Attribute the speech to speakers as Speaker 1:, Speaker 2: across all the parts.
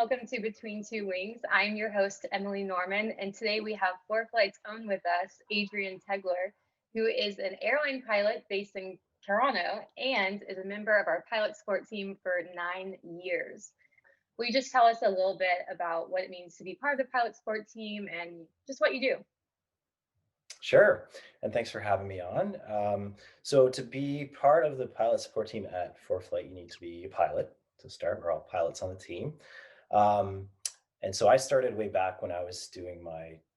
Speaker 1: welcome to Between Two Wings. I'm your host, Emily Norman, and today we have ForeFlight's own with us, Adrian Tegler, who is an airline pilot based in Toronto and is a member of our pilot support team for 9 years. Will you just tell us a little bit about what it means to be part of the pilot support team and just what you do?
Speaker 2: Sure. And thanks for having me on. So to be part of the pilot support team at ForeFlight, you need to be a pilot to start. We're all pilots on the team. Um, and so I started way back when I was doing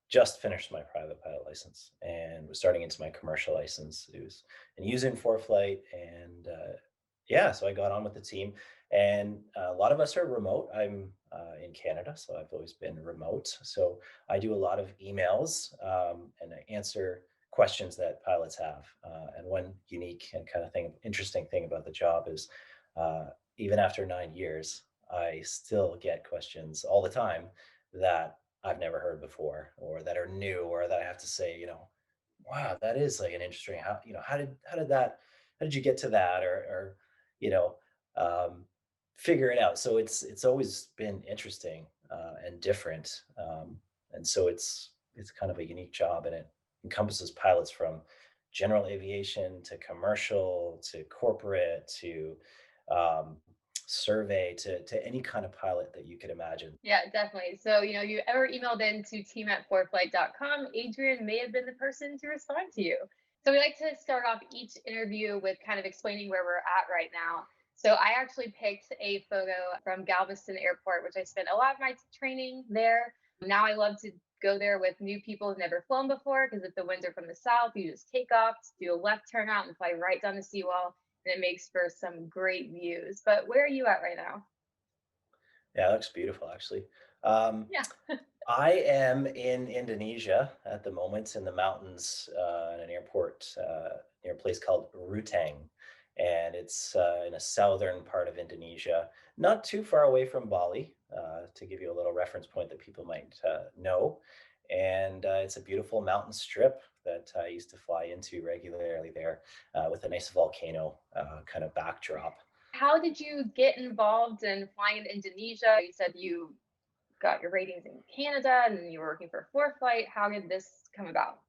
Speaker 2: just finished my private pilot license and was starting into my commercial license. It was and using ForeFlight and yeah, so I got on with the team. And a lot of us are remote. I'm in Canada, so I've always been remote. So I do a lot of emails and I answer questions that pilots have. And one unique and kind of interesting thing about the job is even after 9 years, I still get questions all the time that I've never heard before, or that are new, or that I have to say, wow, that is like an interesting. How did you get to that, or you know, um, figure it out. So it's always been interesting and different. And so it's kind of a unique job, and it encompasses pilots from general aviation to commercial to corporate to um, survey to any kind of pilot that you could imagine.
Speaker 1: Yeah, definitely. So, you ever emailed in to team@foreflight.com, Adrian may have been the person to respond to you. So, we like to start off each interview with kind of explaining where we're at right now. So, I actually picked a photo from Galveston Airport, which I spent a lot of my training there. Now, I love to go there with new people who've never flown before because if the winds are from the south, you just take off, do a left turnout, and fly right down the seawall. And it makes for some great views. But where are you at right now?
Speaker 2: Yeah, it looks beautiful, actually. Um,
Speaker 1: Yeah.
Speaker 2: I am in Indonesia at the moment in the mountains in an airport near a place called Ruteng. And it's in a southern part of Indonesia, not too far away from Bali, to give you a little reference point that people might know. And it's a beautiful mountain strip that I used to fly into regularly there with a nice volcano kind of backdrop.
Speaker 1: How did you get involved in flying in Indonesia? You said you got your ratings in Canada and then you were working for ForeFlight. How did this come about?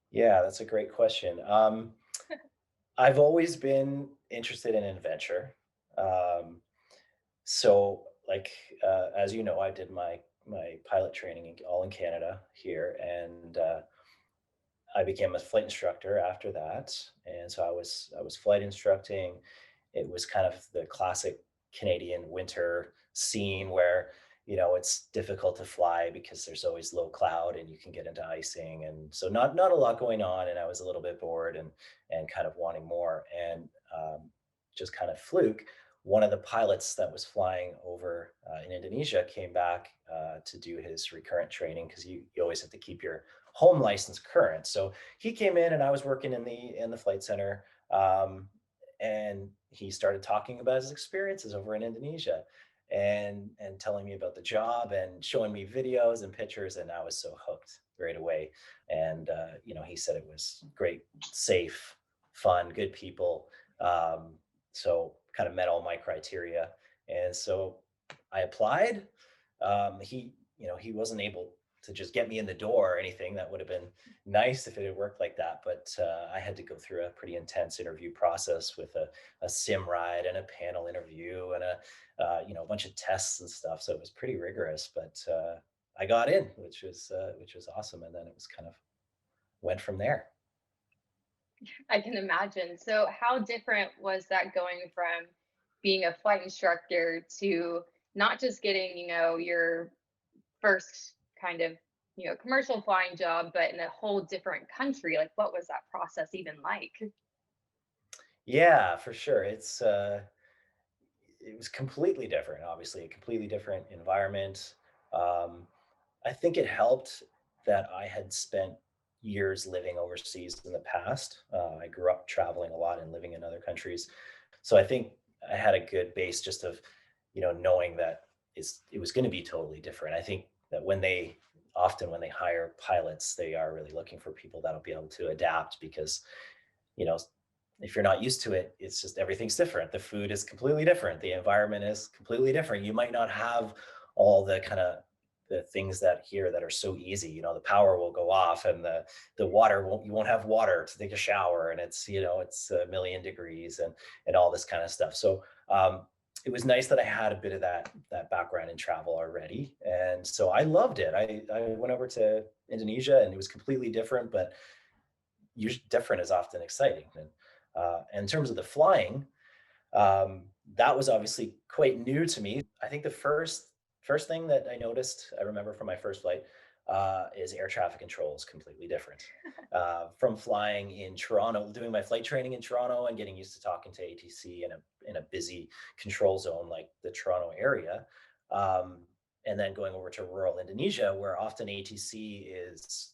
Speaker 2: Yeah, that's a great question. I've always been interested in adventure. Um, so, like as you know, I did my pilot training all in Canada here, and I became a flight instructor after that. And so I was flight instructing. It was kind of the classic Canadian winter scene where it's difficult to fly because there's always low cloud and you can get into icing, and so not a lot going on. And I was a little bit bored and kind of wanting more. And just kind of fluke, one of the pilots that was flying over in Indonesia came back to do his recurrent training, because you always have to keep your home license current. So he came in, and I was working in the flight center, and he started talking about his experiences over in Indonesia, and telling me about the job and showing me videos and pictures, and I was so hooked right away. And he said it was great, safe, fun, good people. So kind of met all my criteria, and so I applied. He wasn't able to just get me in the door or anything. That would have been nice if it had worked like that. But I had to go through a pretty intense interview process with a sim ride and a panel interview and a bunch of tests and stuff. So it was pretty rigorous, but I got in, which was awesome. And then it was kind of went from there.
Speaker 1: I can imagine. So, how different was that going from being a flight instructor to not just getting, your first kind of, commercial flying job, but in a whole different country? Like, what was that process even like?
Speaker 2: Yeah, for sure. It was completely different. Obviously, a completely different environment. Um, I think it helped that I had spent years living overseas in the past. I grew up traveling a lot and living in other countries. So I think I had a good base just of, knowing that it was going to be totally different. I think that when they hire pilots, they are really looking for people that'll be able to adapt, because, you know, if you're not used to it, it's just everything's different. The food is completely different. The environment is completely different. You might not have all the kind of the things that here that are so easy. The power will go off and the water won't you won't have water to take a shower, and it's a million degrees and all this kind of stuff. So it was nice that I had a bit of that background in travel already, and so I loved it. I went over to Indonesia, and it was completely different, but usually different is often exciting. And in terms of the flying, that was obviously quite new to me. I think the first thing that I noticed, I remember from my first flight, is air traffic control is completely different. From flying in Toronto, doing my flight training in Toronto, and getting used to talking to ATC in a busy control zone like the Toronto area, um, and then going over to rural Indonesia, where often ATC is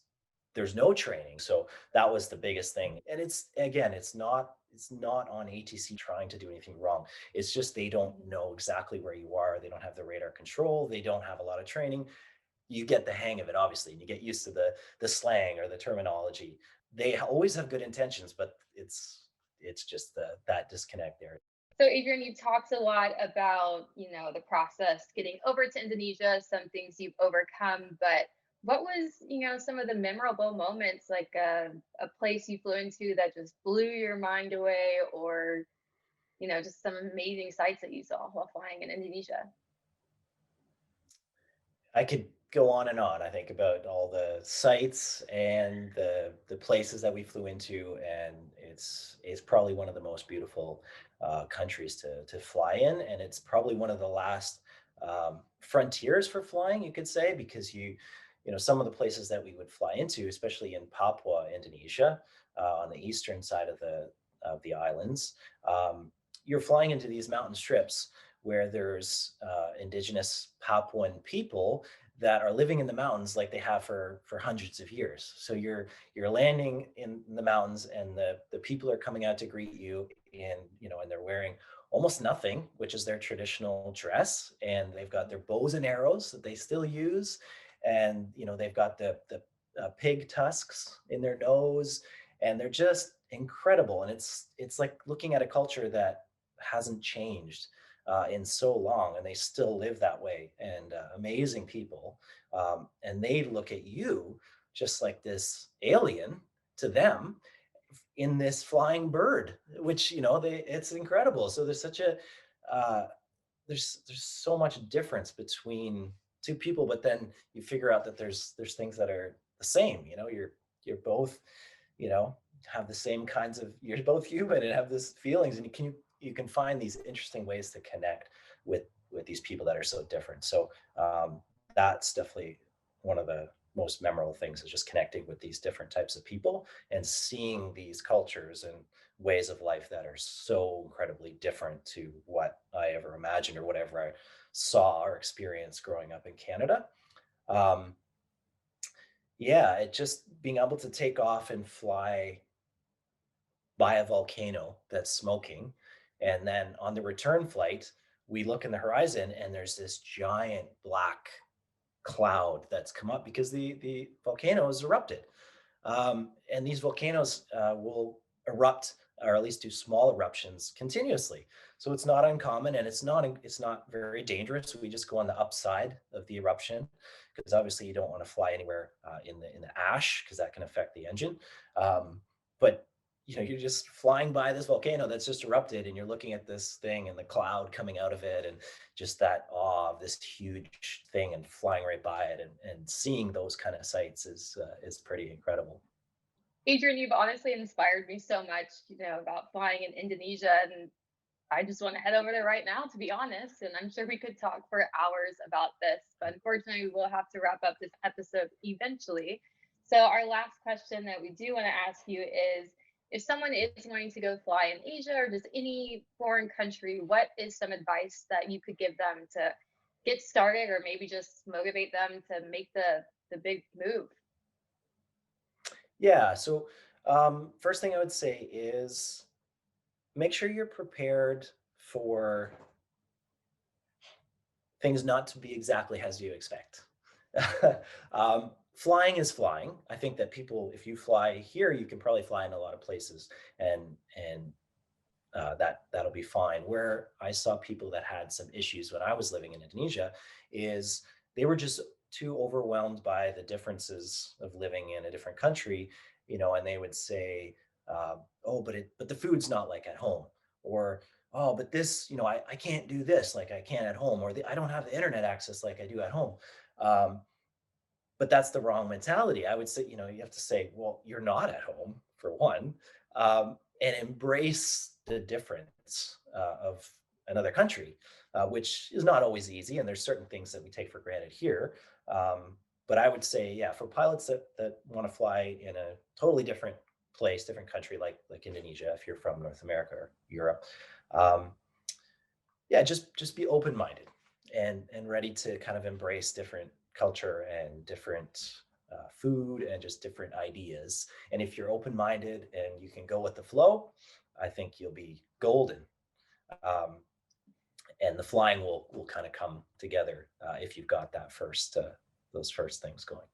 Speaker 2: there's no training. So that was the biggest thing. And it's again, it's not on ATC trying to do anything wrong. It's just they don't know exactly where you are. They don't have the radar control. They don't have a lot of training. You get the hang of it, obviously, and you get used to the slang or the terminology. They always have good intentions, but it's just that disconnect there.
Speaker 1: So Adrian, you talked a lot about, the process getting over to Indonesia, some things you've overcome, but what was, some of the memorable moments, like a place you flew into that just blew your mind away, or, just some amazing sights that you saw while flying in Indonesia?
Speaker 2: I could go on and on. I think about all the sites and the places that we flew into, and it's probably one of the most beautiful countries to fly in, and it's probably one of the last frontiers for flying, you could say, because some of the places that we would fly into, especially in Papua, Indonesia, on the eastern side of the islands, you're flying into these mountain strips where there's indigenous Papuan people that are living in the mountains like they have for hundreds of years. So you're landing in the mountains, and the people are coming out to greet you, and they're wearing almost nothing, which is their traditional dress, and they've got their bows and arrows that they still use, and they've got the pig tusks in their nose, and they're just incredible. And it's like looking at a culture that hasn't changed in so long, and they still live that way, and amazing people. And they look at you just like this alien to them in this flying bird, which it's incredible. So there's such a uh, there's so much difference between two people, but then you figure out that there's things that are the same. You're both you know have the same kinds of you're both human and have this feelings, and you can find these interesting ways to connect with these people that are so different. So that's definitely one of the most memorable things, is just connecting with these different types of people and seeing these cultures and ways of life that are so incredibly different to what I ever imagined or whatever I saw or experienced growing up in Canada. Um, yeah, it just being able to take off and fly by a volcano that's smoking. And then on the return flight, we look in the horizon, and there's this giant black cloud that's come up because the volcano has erupted. And these volcanoes will erupt, or at least do small eruptions continuously. So it's not uncommon, and it's not very dangerous. We just go on the upside of the eruption, because obviously you don't want to fly anywhere in the ash, because that can affect the engine. But you're just flying by this volcano that's just erupted, and you're looking at this thing and the cloud coming out of it, and just that awe of this huge thing, and flying right by it, and seeing those kind of sights is pretty incredible.
Speaker 1: Adrian, you've honestly inspired me so much, about flying in Indonesia, and I just want to head over there right now, to be honest. And I'm sure we could talk for hours about this, but unfortunately, we will have to wrap up this episode eventually. So, our last question that we do want to ask you is, if someone is wanting to go fly in Asia or just any foreign country, what is some advice that you could give them to get started, or maybe just motivate them to make the big move?
Speaker 2: Yeah. So first thing I would say is make sure you're prepared for things not to be exactly as you expect. Flying is flying. I think that people, if you fly here, you can probably fly in a lot of places, and that'll be fine. Where I saw people that had some issues when I was living in Indonesia is they were just too overwhelmed by the differences of living in a different country, and they would say, "Oh, but the food's not like at home," or "Oh, but this, I can't do this like I can at home," or I don't have the internet access like I do at home. Um, but that's the wrong mentality. I would say, you have to say, well, you're not at home for one, and embrace the difference of another country, which is not always easy. And there's certain things that we take for granted here. But I would say, yeah, for pilots that want to fly in a totally different place, different country, like Indonesia, if you're from North America or Europe, um, yeah, just be open minded and ready to kind of embrace different culture and different food and just different ideas. And if you're open minded and you can go with the flow, I think you'll be golden. Um, and the flying will kind of come together if you've got those first things going.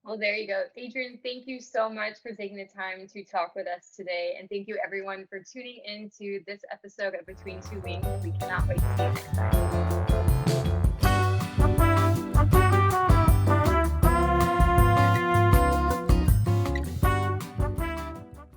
Speaker 1: Well, there you go. Adrian, thank you so much for taking the time to talk with us today. And thank you everyone for tuning into this episode of Between Two Wings. We cannot wait to see you next time.